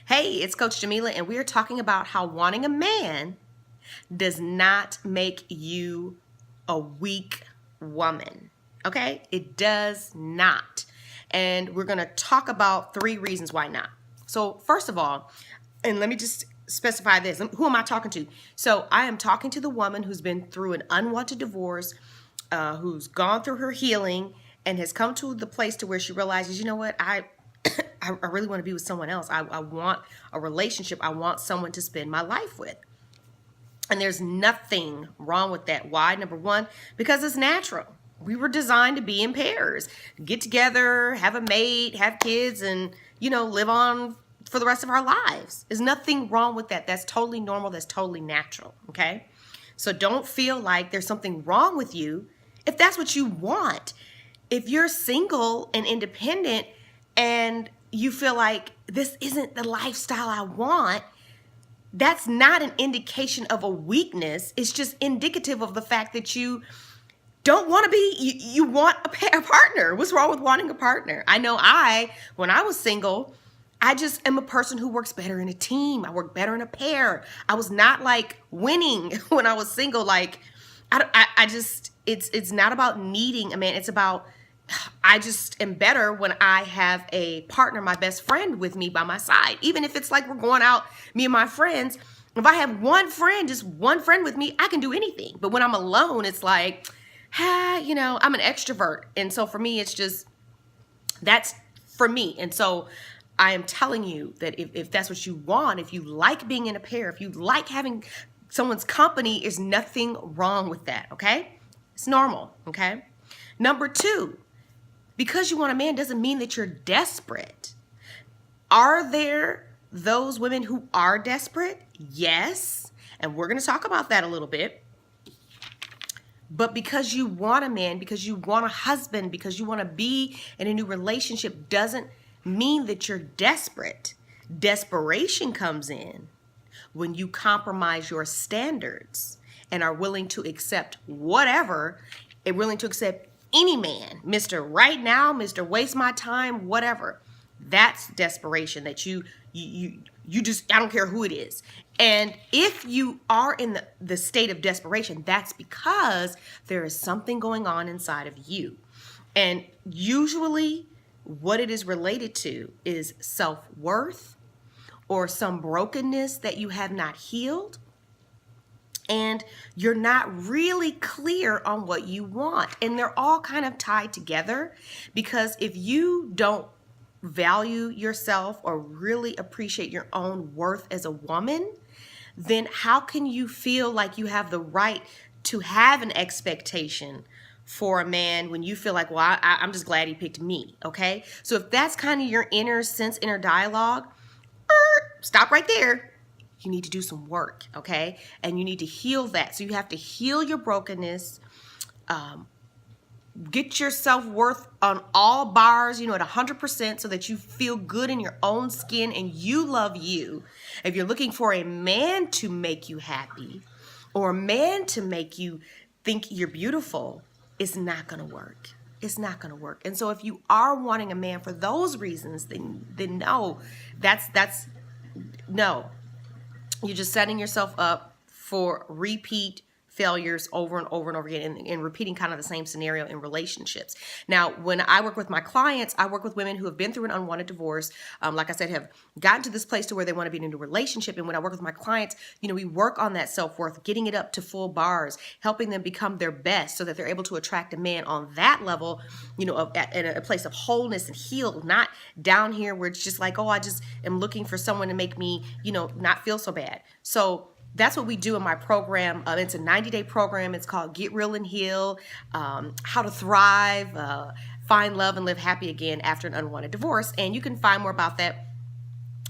Hey, it's Coach Jamila, and we are talking about how wanting a man does not make you a weak woman. Okay? It does not. And we're going to talk about 3 reasons why not. So, first of all, and let me just specify this. Who am I talking to? So, I am talking to the woman who's been through an unwanted divorce, who's gone through her healing, and has come to the place to where she realizes, you know what, I really want to be with someone else. I want a relationship. I want someone to spend my life with. And there's nothing wrong with that. Why? Number one, because it's natural. We were designed to be in pairs, get together, have a mate, have kids, and, live on for the rest of our lives. There's nothing wrong with that. That's totally normal. That's totally natural. Okay? So don't feel like there's something wrong with you if that's what you want. If you're single and independent and you feel like this isn't the lifestyle I want, that's not an indication of a weakness. It's just indicative of the fact that you don't want to be, you want a partner. What's wrong with wanting a partner? I know when I was single, I just am a person who works better in a team. I work better in a pair. I was not like winning when I was single. Like, it's not about needing a man. It's about, I just am better when I have a partner, my best friend with me by my side. Even if it's like we're going out, me and my friends, if I have just one friend with me, I can do anything. But when I'm alone, it's like, I'm an extrovert. And so for me, that's for me. And so I am telling you that if that's what you want, if you like being in a pair, if you like having someone's company, there's nothing wrong with that, okay? It's normal, okay? Number 2, because you want a man doesn't mean that you're desperate. Are there those women who are desperate? Yes. And we're going to talk about that a little bit. But because you want a man, because you want a husband, because you want to be in a new relationship doesn't mean that you're desperate. Desperation comes in when you compromise your standards and are willing to accept whatever, and willing to accept any man, Mr. Right Now, Mr. Waste My Time, whatever. That's desperation, that you just, I don't care who it is. And if you are in the state of desperation, that's because there is something going on inside of you. And usually what it is related to is self-worth or some brokenness that you have not healed. And you're not really clear on what you want. And they're all kind of tied together, because if you don't value yourself or really appreciate your own worth as a woman, then how can you feel like you have the right to have an expectation for a man when you feel like, well, I'm just glad he picked me, okay? So if that's kind of your inner dialogue, stop right there. You need to do some work, okay? And you need to heal that. So you have to heal your brokenness, get your self-worth on all bars, at 100%, so that you feel good in your own skin and you love you. If you're looking for a man to make you happy or a man to make you think you're beautiful, it's not going to work. It's not going to work. And so if you are wanting a man for those reasons, then no, no. You're just setting yourself up for repeat failures over and over and over again, and repeating kind of the same scenario in relationships. Now, when I work with my clients, I work with women who have been through an unwanted divorce, like I said, have gotten to this place to where they want to be in a new relationship. And when I work with my clients, we work on that self-worth, getting it up to full bars, helping them become their best so that they're able to attract a man on that level, in a place of wholeness and healed, not down here where it's just like, oh, I just am looking for someone to make me, not feel so bad. So that's what we do in my program. It's a 90-day program. It's called Get Real and Heal, How to Thrive, Find Love, and Live Happy Again After an Unwanted Divorce. And you can find more about that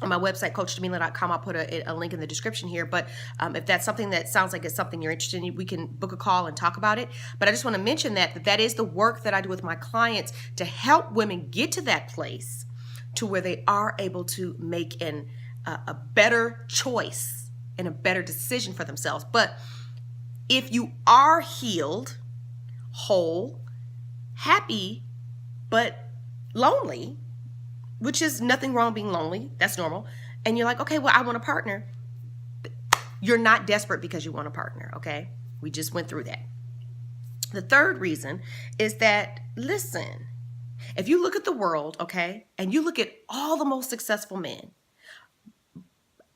on my website, CoachJamila.com. I'll put a link in the description here. But if that's something that sounds like it's something you're interested in, we can book a call and talk about it. But I just want to mention that is the work that I do with my clients to help women get to that place to where they are able to make a better choice and a better decision for themselves. But if you are healed, whole, happy, but lonely, which is nothing wrong being lonely. That's normal. And you're like, okay, well, I want a partner. You're not desperate because you want a partner, okay? We just went through that. The third reason is that, listen, if you look at the world, okay, and you look at all the most successful men,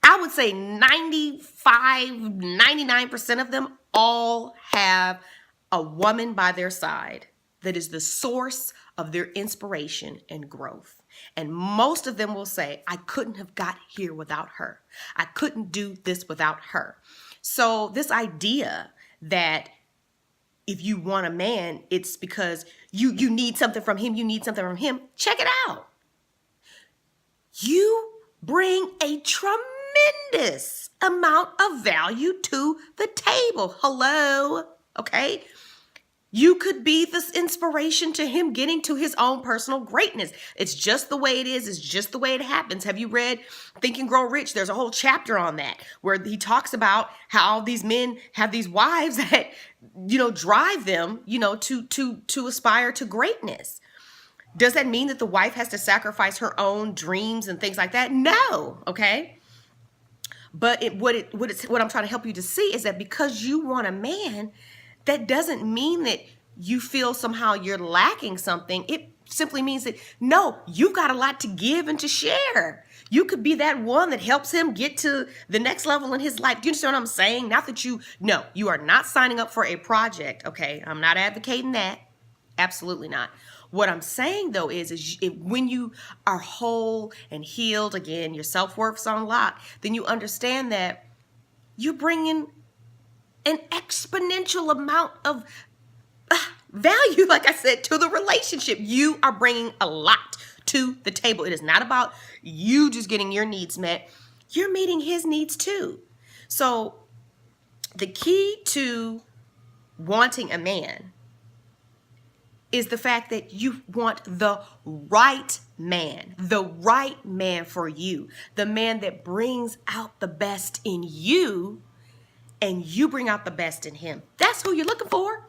I would say 95, 99% of them all have a woman by their side that is the source of their inspiration and growth. And most of them will say, I couldn't have got here without her. I couldn't do this without her. So this idea that if you want a man, it's because you need something from him, you need something from him. Check it out. You bring a tremendous amount of value to the table. Hello, okay? You could be this inspiration to him getting to his own personal greatness. It's just the way it is. It's just the way it happens. Have you read Think and Grow Rich? There's a whole chapter on that where he talks about how these men have these wives that, drive them, to aspire to greatness. Does that mean that the wife has to sacrifice her own dreams and things like that? No, okay? But what I'm trying to help you to see is that because you want a man, that doesn't mean that you feel somehow you're lacking something. It simply means that, no, you've got a lot to give and to share. You could be that one that helps him get to the next level in his life. Do you understand what I'm saying? Not that you are not signing up for a project, okay? I'm not advocating that. Absolutely not. What I'm saying, though, is when you are whole and healed, again, your self-worth's on lock, then you understand that you're bringing an exponential amount of value, like I said, to the relationship. You are bringing a lot to the table. It is not about you just getting your needs met. You're meeting his needs too. So the key to wanting a man is the fact that you want the right man for you, the man that brings out the best in you and you bring out the best in him. That's who you're looking for.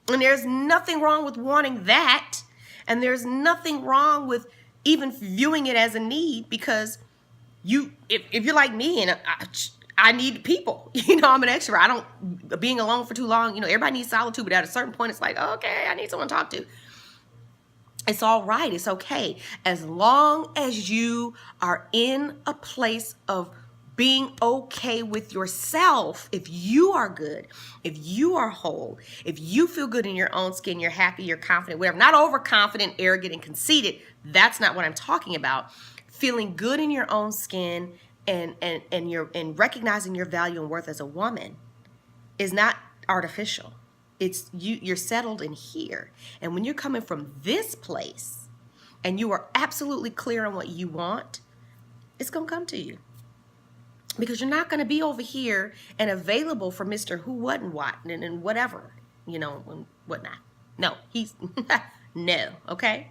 And there's nothing wrong with wanting that. And there's nothing wrong with even viewing it as a need, because if you're like me and I need people, I'm an extrovert. Being alone for too long, everybody needs solitude, but at a certain point it's like, okay, I need someone to talk to. It's all right. It's okay. As long as you are in a place of being okay with yourself, if you are good, if you are whole, if you feel good in your own skin, you're happy, you're confident, whatever, not overconfident, arrogant, and conceited. That's not what I'm talking about. Feeling good in your own skin and recognizing your value and worth as a woman is not artificial. It's you're settled in here. And when you're coming from this place and you are absolutely clear on what you want, it's going to come to you. Because you're not going to be over here and available for Mr. Who, What, and What, and whatever, and whatnot. No, no, okay?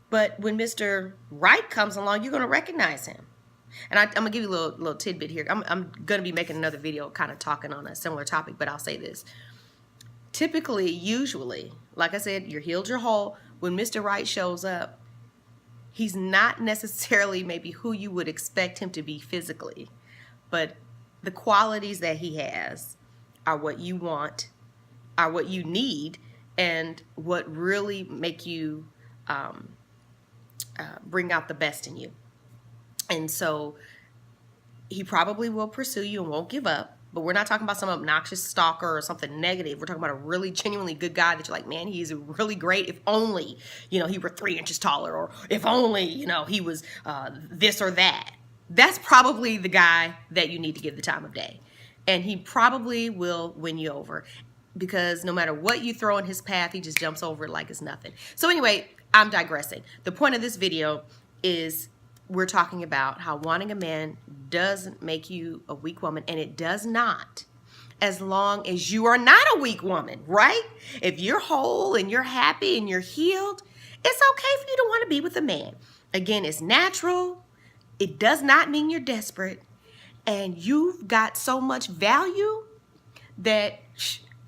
But when Mr. Right comes along, you're going to recognize him. And I'm going to give you a little tidbit here. I'm going to be making another video kind of talking on a similar topic, but I'll say this. Typically, usually, like I said, you're healed, you're whole. When Mr. Right shows up, he's not necessarily maybe who you would expect him to be physically, but the qualities that he has are what you want, are what you need, and what really make you bring out the best in you. And so he probably will pursue you and won't give up. But we're not talking about some obnoxious stalker or something negative. We're talking about a really genuinely good guy that you're like, man, he's really great. If only, he were 3 inches taller, or if only, he was this or that. That's probably the guy that you need to give the time of day. And he probably will win you over, because no matter what you throw in his path, he just jumps over it like it's nothing. So anyway, I'm digressing. The point of this video is we're talking about how wanting a man doesn't make you a weak woman, and it does not, as long as you are not a weak woman, right? If you're whole and you're happy and you're healed, it's okay for you to want to be with a man. Again, it's natural. It does not mean you're desperate, and you've got so much value that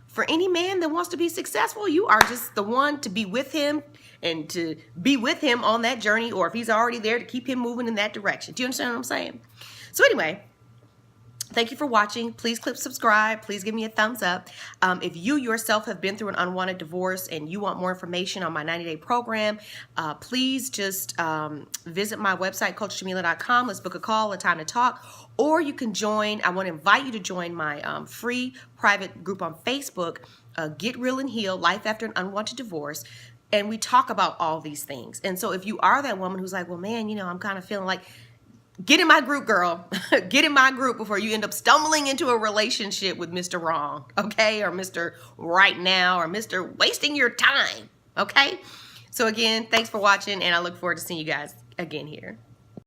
for any man that wants to be successful, you are just the one to be with him and to be with him on that journey, or if he's already there, to keep him moving in that direction. Do you understand what I'm saying? So anyway, thank you for watching. Please click subscribe. Please give me a thumbs up. If you yourself have been through an unwanted divorce and you want more information on my 90-day program, please just visit my website, CoachJamila.com. Let's book a call, a time to talk. Or you can join, I want to invite you to join my free private group on Facebook, Get Real and Heal, Life After an Unwanted Divorce. And we talk about all these things. And so if you are that woman who's like, well, man, you know, I'm kind of feeling like, get in my group, girl. Get in my group before you end up stumbling into a relationship with Mr. Wrong, okay? Or Mr. Right Now, or Mr. Wasting Your Time, okay? So again, thanks for watching, and I look forward to seeing you guys again here.